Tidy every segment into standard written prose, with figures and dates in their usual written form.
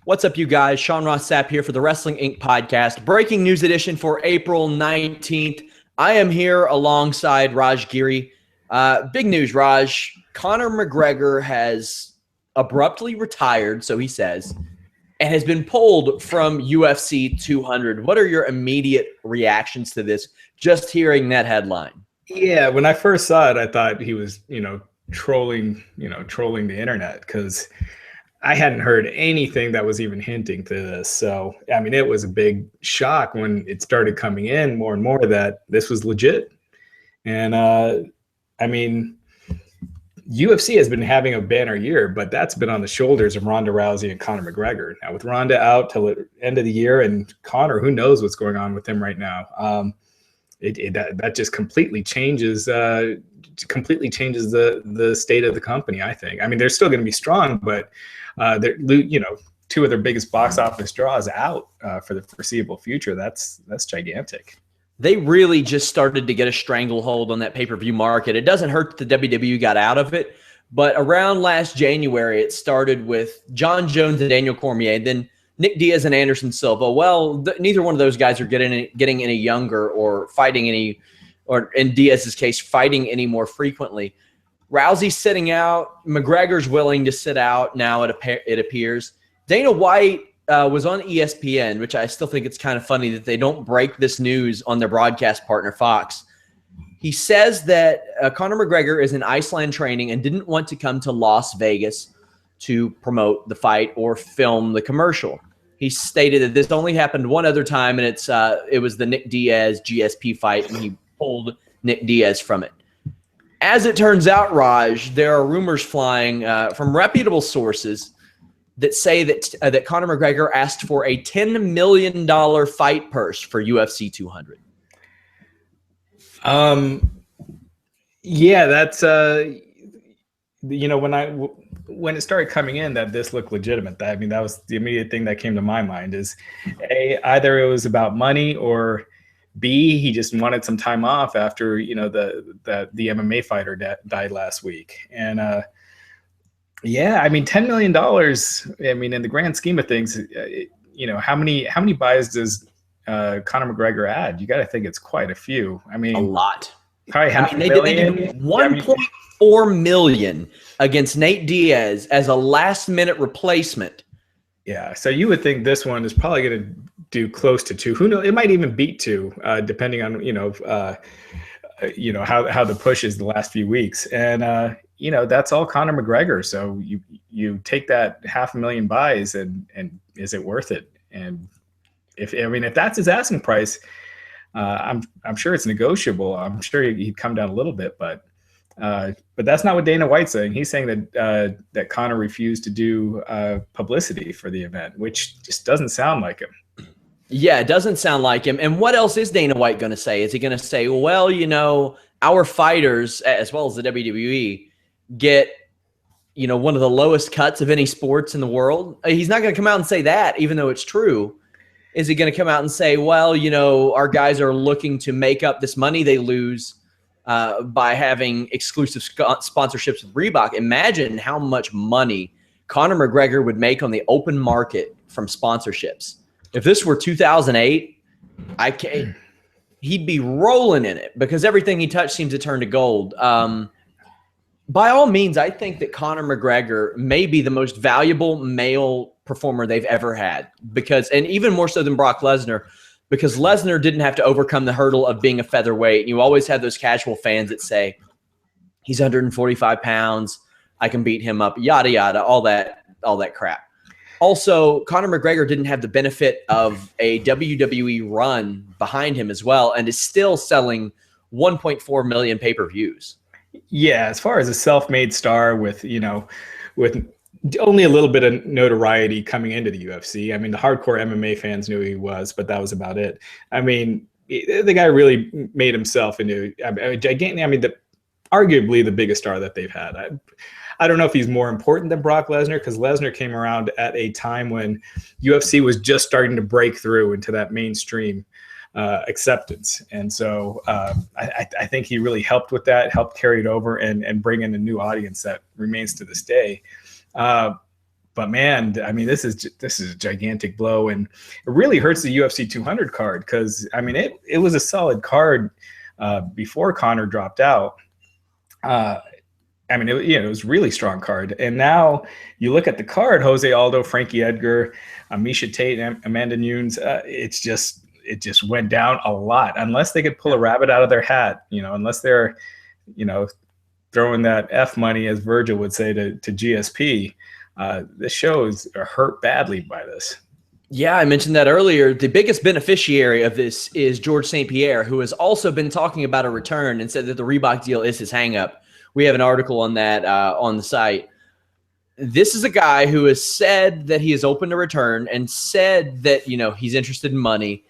What's up, you guys? Sean Ross Sapp here for the Wrestling Inc. podcast. Breaking news edition for April 19th. I am here alongside Raj Giri. Big news, Raj. Conor McGregor has abruptly retired, so he says, and has been pulled from UFC 200. What are your immediate reactions to this, just hearing that headline? Yeah, when I first saw it, I thought he was, trolling the internet, because I hadn't heard anything that was even hinting to this. So, I mean, it was a big shock when it started coming in more and more that this was legit. And, UFC has been having a banner year, but that's been on the shoulders of Ronda Rousey and Conor McGregor. Now, with Ronda out till the end of the year and Conor, who knows what's going on with him right now. That just completely changes the state of the company, I think. I mean, they're still going to be strong, but two of their biggest box office draws out for the foreseeable future. That's gigantic. They really just started to get a stranglehold on that pay-per-view market. It doesn't hurt that the WWE got out of it, but around last January, it started with John Jones and Daniel Cormier, then Nick Diaz and Anderson Silva. Well, neither one of those guys are getting any younger or fighting any, or in Diaz's case, fighting any more frequently. Rousey's sitting out. McGregor's willing to sit out now, it appears. Dana White was on ESPN, which I still think it's kind of funny that they don't break this news on their broadcast partner, Fox. He says that Conor McGregor is in Iceland training and didn't want to come to Las Vegas to promote the fight or film the commercial. He stated that this only happened one other time, and it was the Nick Diaz GSP fight, and he pulled Nick Diaz from it. As it turns out, Raj, there are rumors flying from reputable sources that say that Conor McGregor asked for a $10 million fight purse for UFC 200. Yeah, that's when it started coming in that this looked legitimate. That was the immediate thing that came to my mind is A, either it was about money, or B, he just wanted some time off after the MMA fighter died last week. And $10 million. In the grand scheme of things, how many buys does Conor McGregor add? You got to think it's quite a few. A lot. Probably half a million. They did 1.4 million against Nate Diaz as a last-minute replacement. Yeah, so you would think this one is probably going to do close to 2. Who knows? It might even beat 2, depending on how the push is the last few weeks. And that's all Conor McGregor. So you take that 500,000 buys, and is it worth it? And if that's his asking price, I'm sure it's negotiable. I'm sure he'd come down a little bit, but that's not what Dana White's saying. He's saying that Conor refused to do publicity for the event, which just doesn't sound like him. Yeah, it doesn't sound like him. And what else is Dana White going to say? Is he going to say, well, our fighters, as well as the WWE, get, one of the lowest cuts of any sports in the world? He's not going to come out and say that, even though it's true. Is he going to come out and say, well, our guys are looking to make up this money they lose by having exclusive sponsorships with Reebok? Imagine how much money Conor McGregor would make on the open market from sponsorships. If this were 2008, he'd be rolling in it, because everything he touched seems to turn to gold. By all means, I think that Conor McGregor may be the most valuable male performer they've ever had, and even more so than Brock Lesnar, because Lesnar didn't have to overcome the hurdle of being a featherweight. You always have those casual fans that say, he's 145 pounds, I can beat him up, yada, yada, all that crap. Also, Conor McGregor didn't have the benefit of a WWE run behind him as well, and is still selling 1.4 million pay-per-views. Yeah, as far as a self-made star with only a little bit of notoriety coming into the UFC. The hardcore MMA fans knew who he was, but that was about it. The guy really made himself into a gigantic, arguably the biggest star that they've had. I don't know if he's more important than Brock Lesnar, because Lesnar came around at a time when UFC was just starting to break through into that mainstream acceptance. And so I think he really helped with that, helped carry it over and bring in a new audience that remains to this day. But But man, I mean, this is a gigantic blow, and it really hurts the UFC 200 card because I mean, it was a solid card before Conor dropped out. I mean, it was a really strong card, and now you look at the card: Jose Aldo, Frankie Edgar, Miesha Tate, and Amanda Nunes. It just went down a lot. Unless they could pull a rabbit out of their hat, unless they're, throwing that F money, as Virgil would say, to GSP. This show is hurt badly by this. Yeah, I mentioned that earlier. The biggest beneficiary of this is George St. Pierre, who has also been talking about a return and said that the Reebok deal is his hangup. We have an article on that on the site. This is a guy who has said that he is open to return and said that, he's interested in money,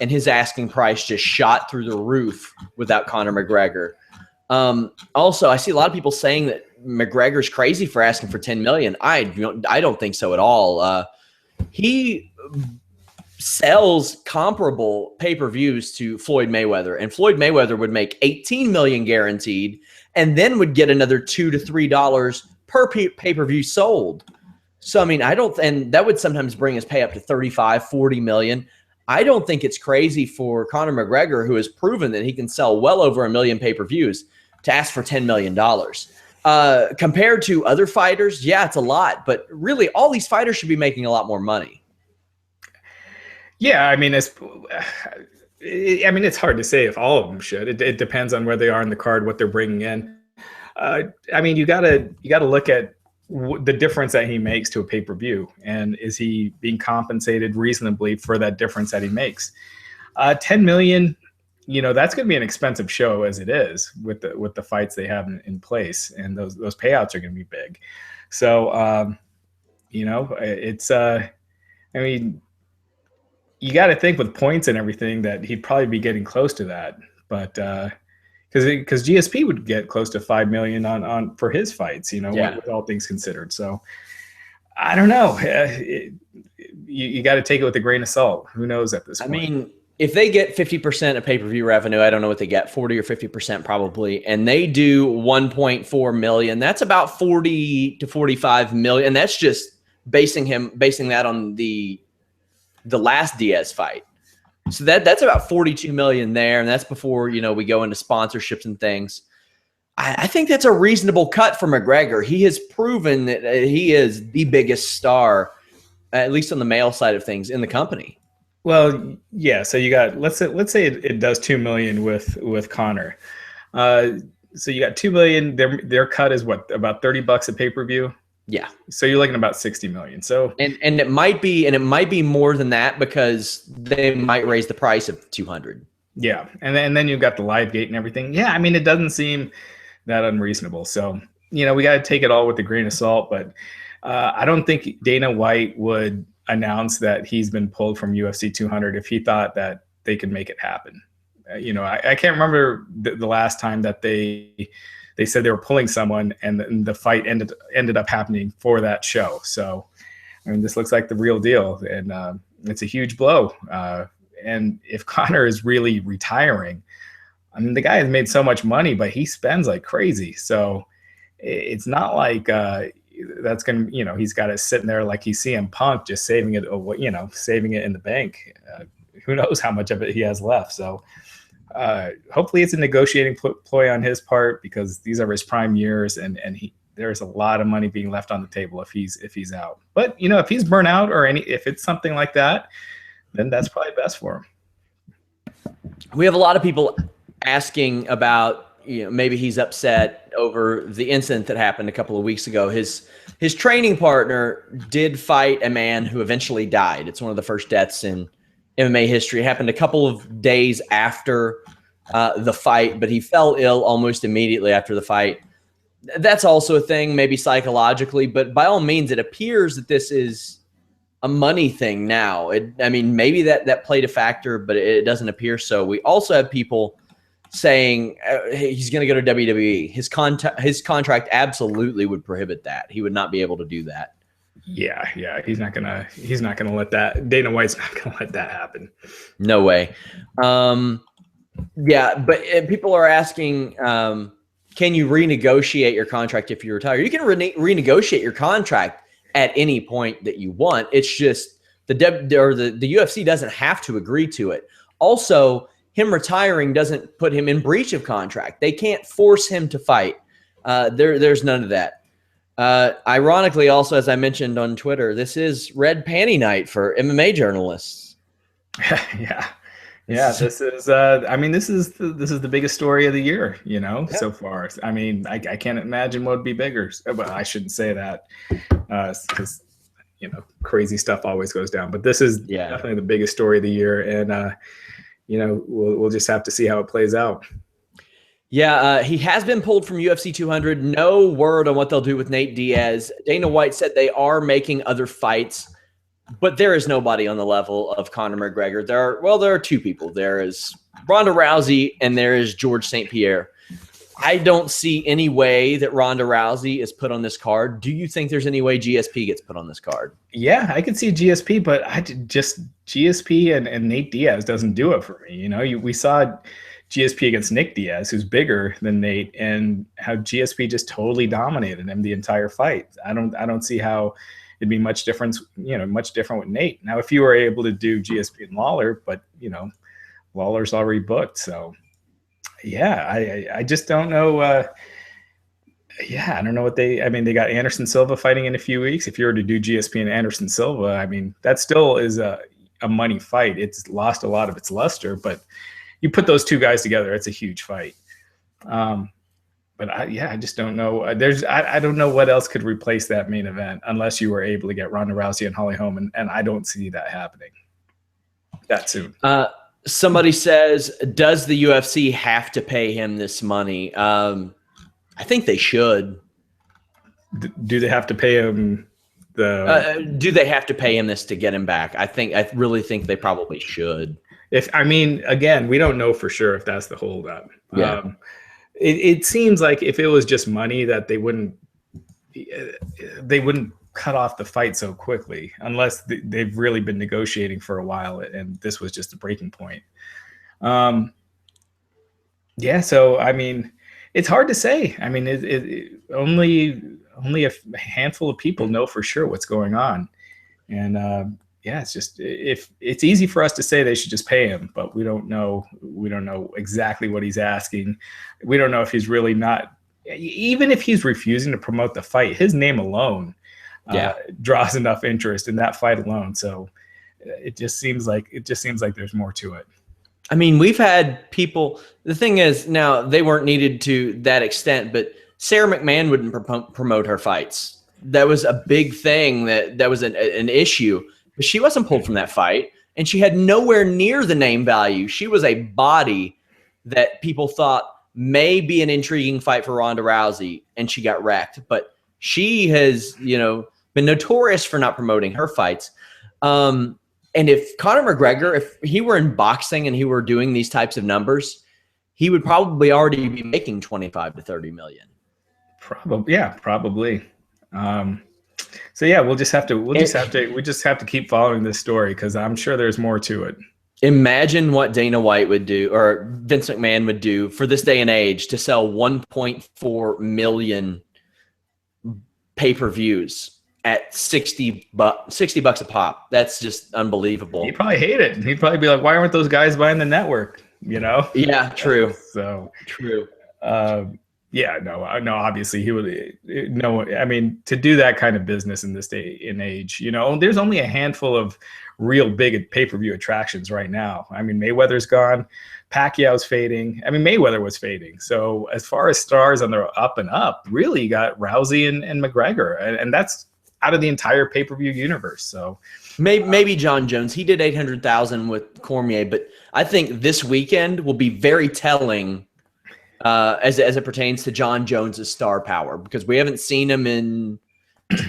and his asking price just shot through the roof without Conor McGregor. Also, I see a lot of people saying that McGregor's crazy for asking for $10 million. I don't think so at all. He sells comparable pay-per-views to Floyd Mayweather, and Floyd Mayweather would make $18 million guaranteed and then would get another $2 to $3 per pay-per-view sold. So, I mean, and that would sometimes bring his pay up to 35, 40 million. I don't think it's crazy for Conor McGregor, who has proven that he can sell well over 1 million pay-per-views, to ask for $10 million. Compared to other fighters, yeah, it's a lot, but really all these fighters should be making a lot more money. Yeah, I mean, it's hard to say if all of them should. It depends on where they are in the card, what they're bringing in. I mean, you gotta look at the difference that he makes to a pay-per-view, and is he being compensated reasonably for that difference that he makes? 10 million, that's going to be an expensive show as it is with the fights they have in place, and those payouts are going to be big. So, it's I mean, you got to think with points and everything that he'd probably be getting close to that, but because GSP would get close to 5 million on for his fights, with all things considered. So I don't know. You got to take it with a grain of salt. Who knows at this point? I mean, if they get 50% of pay-per-view revenue, I don't know what they get, 40 or 50% probably, and they do 1.4 million, that's about 40 to 45 million. And that's just basing that on the last Diaz fight. So that's about 42 million there, and that's before we go into sponsorships and things. I think that's a reasonable cut for McGregor. He has proven that he is the biggest star, at least on the male side of things, in the company. Well, yeah. So you got let's say it does 2 million with Conor. So you got 2 million. Their cut is what, about $30 a pay-per-view. Yeah. So you're looking at about 60 million. So and it might be more than that because they might raise the price of 200. Yeah, and then you've got the live gate and everything. Yeah, I mean, it doesn't seem that unreasonable. So we got to take it all with a grain of salt. But I don't think Dana White would announce that he's been pulled from UFC 200 if he thought that they could make it happen. I can't remember the last time that they said they were pulling someone and the fight ended up happening for that show. So, I mean, this looks like the real deal, and it's a huge blow. And if Conor is really retiring, I mean, the guy has made so much money, but he spends like crazy. So it's not like that's going to, he's got it sitting there like he's CM Punk, just saving it, saving it in the bank. Who knows how much of it he has left. So hopefully it's a negotiating ploy on his part, because these are his prime years, and there's a lot of money being left on the table if he's out. But if he's burnt out if it's something like that, then that's probably best for him. We have a lot of people asking about, maybe he's upset over the incident that happened a couple of weeks ago. His training partner did fight a man who eventually died. It's one of the first deaths in MMA history. It happened a couple of days after the fight, but he fell ill almost immediately after the fight. That's also a thing, maybe psychologically, but by all means, it appears that this is a money thing now. Maybe that played a factor, but it doesn't appear so. We also have people saying he's going to go to WWE. His contract absolutely would prohibit that. He would not be able to do that. Yeah. He's not gonna let that. Dana White's not gonna let that happen. No way. Yeah, but people are asking, can you renegotiate your contract if you retire? You can renegotiate your contract at any point that you want. It's just the UFC doesn't have to agree to it. Also, him retiring doesn't put him in breach of contract. They can't force him to fight. There's none of that. Ironically, also, as I mentioned on Twitter, this is red panty night for MMA journalists. Yeah. This is I mean, this is the biggest story of the year, so far. I mean, I can't imagine what would be bigger. Well, I shouldn't say that, because crazy stuff always goes down, but this is definitely the biggest story of the year. And we'll just have to see how it plays out. Yeah, he has been pulled from UFC 200. No word on what they'll do with Nate Diaz. Dana White said they are making other fights, but there is nobody on the level of Conor McGregor. There are two people. There is Ronda Rousey and there is George St. Pierre. I don't see any way that Ronda Rousey is put on this card. Do you think there's any way GSP gets put on this card? Yeah, I could see GSP, but GSP and Nate Diaz doesn't do it for me. We saw GSP against Nick Diaz, who's bigger than Nate, and how GSP just totally dominated him the entire fight. I don't see how it'd be much different with Nate. Now, if you were able to do GSP and Lawler, but Lawler's already booked, so yeah, I just don't know. I don't know what they got Anderson Silva fighting in a few weeks. If you were to do GSP and Anderson Silva, I mean, that still is a money fight. It's lost a lot of its luster, but you put those two guys together, it's a huge fight. But I just don't know. I don't know what else could replace that main event unless you were able to get Ronda Rousey and Holly Holm, and I don't see that happening that soon. Somebody says, does the UFC have to pay him this money? I think they should. Do they have to pay him do they have to pay him this to get him back? I really think they probably should. Again, we don't know for sure if that's the holdup. Yeah. It seems like if it was just money that they wouldn't cut off the fight so quickly, unless they've really been negotiating for a while and this was just a breaking point. So I mean, it's hard to say. I mean, only a handful of people know for sure what's going on, and it's just, if it's easy for us to say they should just pay him, but we don't know exactly what he's asking. We don't know if he's really not, even if he's refusing to promote the fight, his name alone draws enough interest in that fight alone. So it just seems like there's more to it. I mean, we've had people, the thing is, now they weren't needed to that extent, but Sarah McMahon wouldn't promote her fights. That was a big thing that was an issue. But she wasn't pulled from that fight, and she had nowhere near the name value. She was a body that people thought may be an intriguing fight for Ronda Rousey, and she got wrecked. But she has, been notorious for not promoting her fights. And if Conor McGregor, if he were in boxing and he were doing these types of numbers, he would probably already be making 25 to 30 million. Probably. So yeah, we just have to keep following this story, because I'm sure there's more to it. Imagine what Dana White would do, or Vince McMahon would do for this day and age, to sell 1.4 million pay-per-views at $60 a pop. That's just unbelievable. He'd probably hate it. He'd probably be like, why aren't those guys buying the network? Yeah, true. So true. No, obviously he would. No, I mean, to do that kind of business in this day and age, there's only a handful of real big pay-per-view attractions right now. I mean, Mayweather's gone, Pacquiao's fading. I mean, Mayweather was fading. So as far as stars on the up and up, really, you got Rousey and McGregor, and that's out of the entire pay-per-view universe. So maybe John Jones. He did 800,000 with Cormier, but I think this weekend will be very telling. As it pertains to John Jones's star power, because we haven't seen him in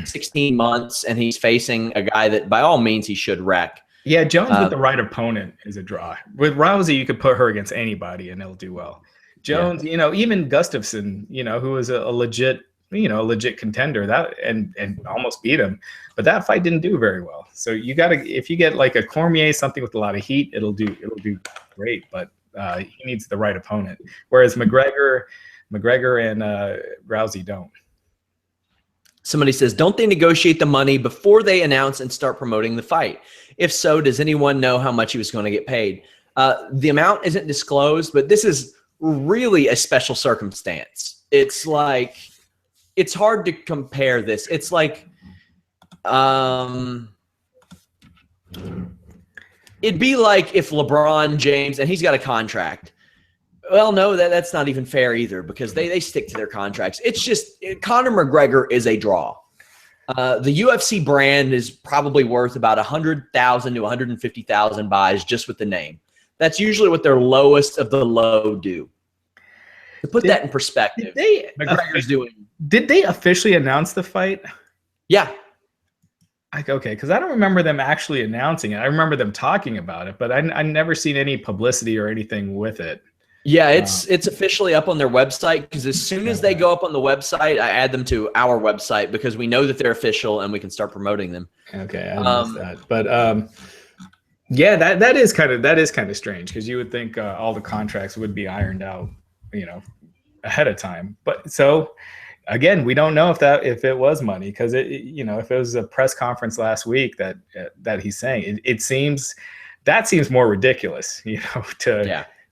16 months, and he's facing a guy that by all means he should wreck. Yeah, Jones with the right opponent is a draw. With Rousey, you could put her against anybody and it'll do well. Jones, even Gustafsson, who was a legit contender, that and almost beat him, but that fight didn't do very well. So if you get like a Cormier, something with a lot of heat, it'll do great, but he needs the right opponent. Whereas McGregor and Rousey don't. Somebody says, don't they negotiate the money before they announce and start promoting the fight? If so, does anyone know how much he was going to get paid? The amount isn't disclosed, but this is really a special circumstance. It's like, it's hard to compare this. It's like, it'd be like if LeBron James, and he's got a contract. Well, no, that's not even fair either, because they stick to their contracts. It's just Conor McGregor is a draw. The UFC brand is probably worth about 100,000 to 150,000 buys just with the name. That's usually what their lowest of the low do. To put that in perspective, McGregor's doing. Did they officially announce the fight? Yeah. Okay, because I don't remember them actually announcing it. I remember them talking about it, but I never seen any publicity or anything with it. Yeah, it's officially up on their website, because as soon as they go up on the website, I add them to our website because we know that they're official and we can start promoting them. Okay, I missed that. But yeah, that is kind of strange, because you would think all the contracts would be ironed out, ahead of time. But so again, we don't know if it was money, because if it was a press conference last week that he's saying, it seems more ridiculous,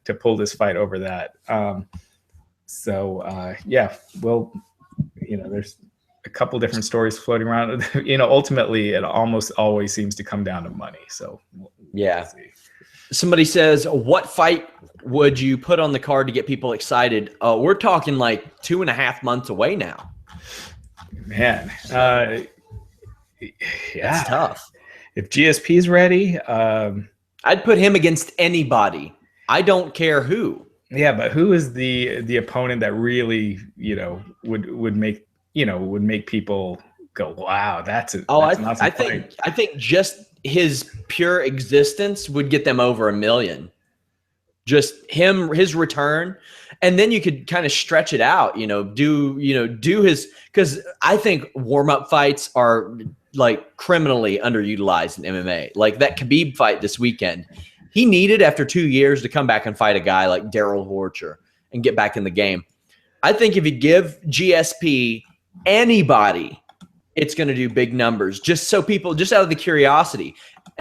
to pull this fight over that. Yeah, well, there's a couple different stories floating around. Ultimately it almost always seems to come down to money. So yeah. Somebody says, what fight would you put on the card to get people excited? We're talking like 2.5 months away now. Man, yeah, it's tough. If GSP's ready, I'd put him against anybody. I don't care who. Yeah, but who is the opponent that really, would make people go, wow, that's an awesome fight. I think just his pure existence would get them over 1 million. Just his return, and then you could kind of stretch it out. Do his, because I think warm-up fights are like criminally underutilized in MMA. Like that Khabib fight this weekend. He needed, after 2 years, to come back and fight a guy like Daryl Horcher and get back in the game. I think if you give GSP anybody, it's going to do big numbers, just so people, just out of the curiosity.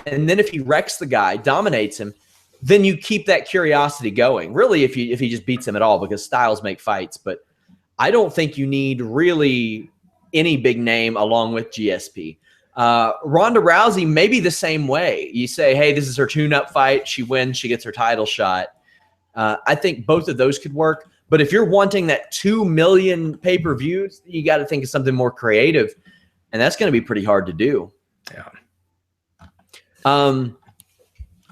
And then if he wrecks the guy, dominates him, then you keep that curiosity going. Really, if he just beats him at all, because styles make fights. But I don't think you need really any big name along with GSP. Ronda Rousey, maybe the same way. You say, hey, this is her tune-up fight. She wins. She gets her title shot. I think both of those could work. But if you're wanting that 2 million pay-per-views, you got to think of something more creative. And that's going to be pretty hard to do. Yeah.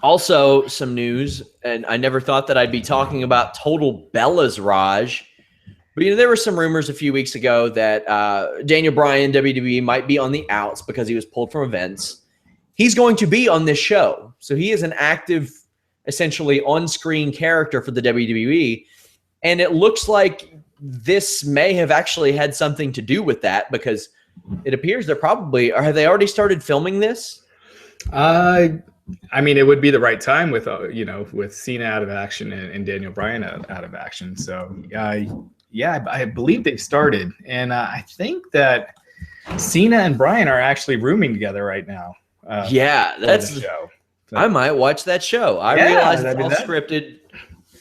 Also, some news, and I never thought that I'd be talking about total Bella's Raj. But, there were some rumors a few weeks ago that Daniel Bryan, WWE, might be on the outs because he was pulled from events. He's going to be on this show. So he is an active, essentially on-screen character for the WWE. And it looks like this may have actually had something to do with that, because it appears they're probably, or have they already started filming this? I mean, it would be the right time with Cena out of action and Daniel Bryan out of action. So yeah, I believe they've started, and I think that Cena and Bryan are actually rooming together right now. Yeah, that's the show. So, I might watch that show. I realize it's all scripted,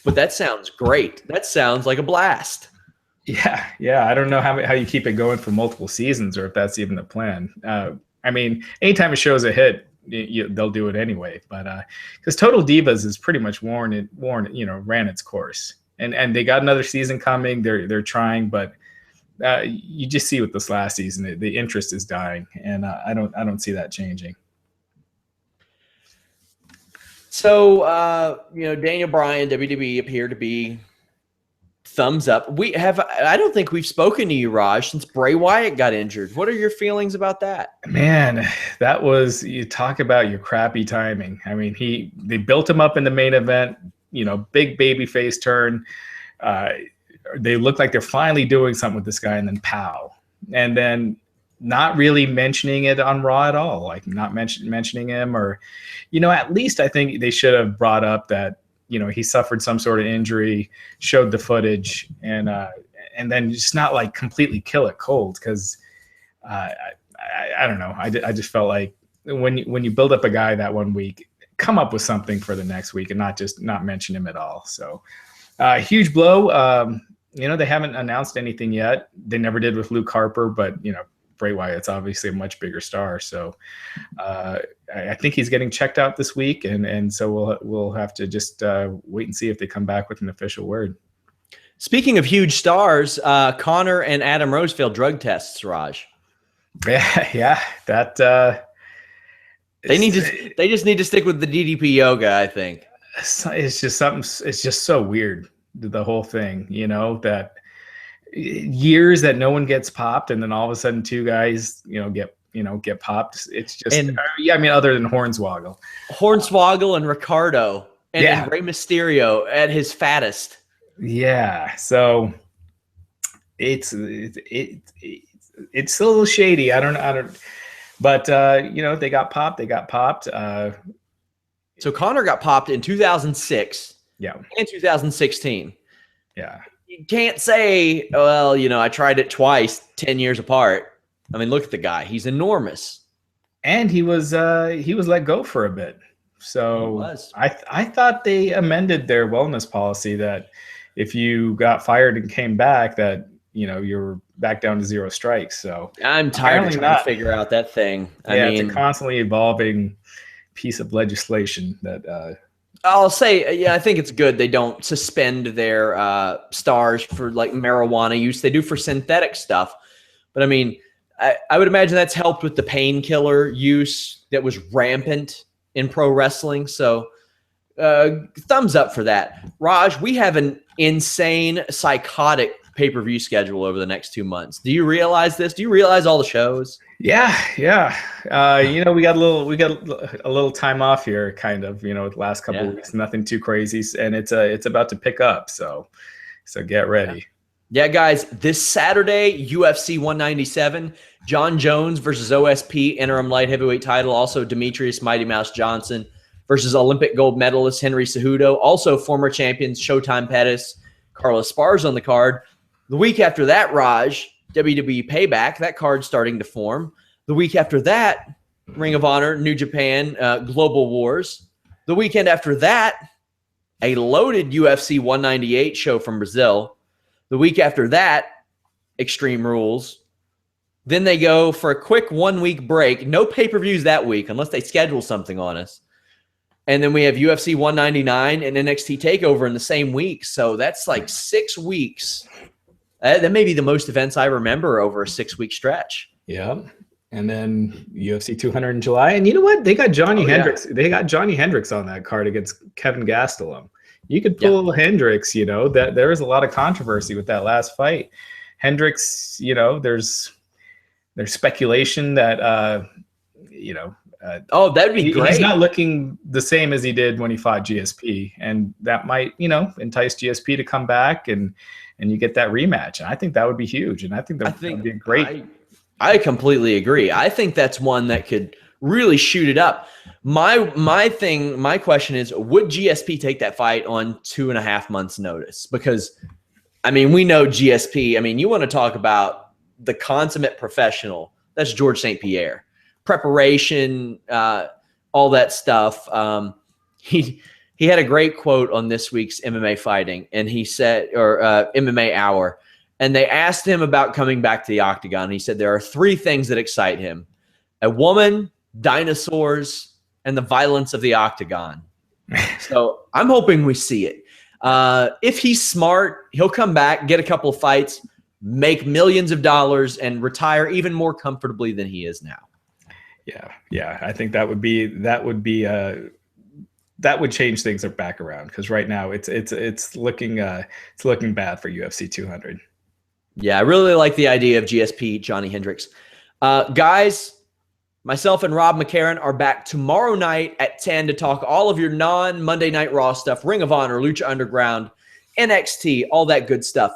but that sounds great. That sounds like a blast. Yeah. I don't know how you keep it going for multiple seasons, or if that's even the plan. I mean, anytime a show's a hit, they'll do it anyway. But because Total Divas is pretty much ran its course, and they got another season coming. They're trying, but you just see with this last season, the interest is dying, and I don't see that changing. So Daniel Bryan, WWE appear to be thumbs up. I don't think we've spoken to you, Raj, since Bray Wyatt got injured. What are your feelings about that? Man, that was, you talk about your crappy timing. I mean, they built him up in the main event, big baby face turn. They look like they're finally doing something with this guy, and then pow. And then not really mentioning it on Raw at all, like not mentioning him, or, at least I think they should have brought up that, he suffered some sort of injury, showed the footage, and then just not like completely kill it cold. Because I don't know. I just felt like when you build up a guy that 1 week, come up with something for the next week and not mention him at all. So huge blow. They haven't announced anything yet. They never did with Luke Harper, but Bray Wyatt's obviously a much bigger star. So I think he's getting checked out this week, and so we'll have to just wait and see if they come back with an official word. Speaking of huge stars, Conor and Adam Rose failed drug tests, Raj. Yeah, that they just need to stick with the DDP yoga, I think. It's just something. It's just so weird, the whole thing. That years that no one gets popped, and then all of a sudden two guys, get popped. It's just, other than Hornswoggle and Ricardo, and Rey Mysterio at his fattest. Yeah, so it's a little shady. I don't. But they got popped. So Conor got popped in 2006. Yeah. And 2016. Yeah. You can't say, well, I tried it twice, 10 years apart. I mean, look at the guy. He's enormous. And he was let go for a bit. So I thought they amended their wellness policy that if you got fired and came back, that you're back down to 0 strikes. So I'm tired of trying to figure out that thing. It's a constantly evolving piece of legislation that I'll say, I think it's good they don't suspend their stars for like marijuana use. They do for synthetic stuff. But I mean, I would imagine that's helped with the painkiller use that was rampant in pro wrestling. So thumbs up for that. Raj, we have an insane, psychotic pay-per-view schedule over the next 2 months. Do you realize this? Do you realize all the shows? Yeah. We got a little time off here, kind of, the last couple of weeks, nothing too crazy. And it's about to pick up. So get ready. Yeah, guys, this Saturday, UFC 197, John Jones versus OSP interim light heavyweight title. Also Demetrius Mighty Mouse Johnson versus Olympic gold medalist Henry Cejudo. Also former champions Showtime Pettis, Carlos Esparza on the card. The week after that, Raj, WWE Payback, that card's starting to form. The week after that, Ring of Honor, New Japan, Global Wars. The weekend after that, a loaded UFC 198 show from Brazil. The week after that, Extreme Rules. Then they go for a quick 1 week break. No pay-per-views that week unless they schedule something on us. And then we have UFC 199 and NXT TakeOver in the same week. So that's like 6 weeks. That may be the most events I remember over a 6 week stretch. Yeah. And then UFC 200 in July. And you know what? They got Johnny Hendricks. Yeah. They got Johnny Hendricks on that card against Kevin Gastelum. You could pull Hendricks, that there is a lot of controversy with that last fight. Hendricks, there's speculation that, that'd be great. He's not looking the same as he did when he fought GSP. And that might, entice GSP to come back and you get that rematch. And I think that would be huge. And I think that would be great. I completely agree. I think that's one that could really shoot it up. My question is, would GSP take that fight on 2.5 months notice? Because, we know GSP. You want to talk about the consummate professional. That's George St. Pierre. Preparation, all that stuff. He had a great quote on this week's MMA Fighting, and he said, or MMA Hour, and they asked him about coming back to the octagon. And he said there are 3 things that excite him: a woman, dinosaurs, and the violence of the octagon. So I'm hoping we see it. If he's smart, he'll come back, get a couple of fights, make millions of dollars, and retire even more comfortably than he is now. Yeah. I think that would change things back around, because right now it's looking bad for UFC 200. Yeah, I really like the idea of GSP, Johnny Hendricks. Guys, myself and Rob McCarron are back tomorrow night at 10 to talk all of your non-Monday Night Raw stuff, Ring of Honor, Lucha Underground, NXT, all that good stuff.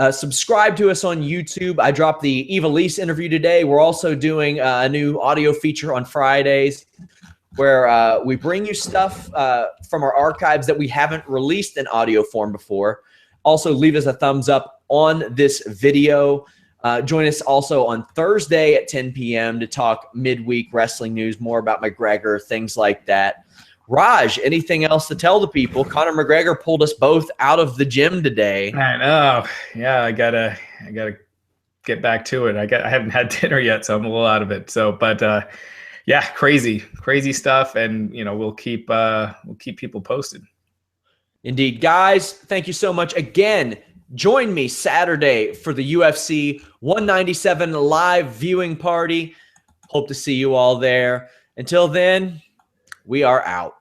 Subscribe to us on YouTube. I dropped the Eva Lise interview today. We're also doing a new audio feature on Fridays where we bring you stuff from our archives that we haven't released in audio form before. Also, leave us a thumbs up on this video. Join us also on Thursday at 10 p.m. to talk midweek wrestling news, more about McGregor, things like that. Raj, anything else to tell the people? Conor McGregor pulled us both out of the gym today. I know. Yeah, I gotta get back to it. I haven't had dinner yet, so I'm a little out of it. So, but yeah, crazy stuff, and we'll keep people posted. Indeed, guys. Thank you so much again. Join me Saturday for the UFC 197 live viewing party. Hope to see you all there. Until then, we are out.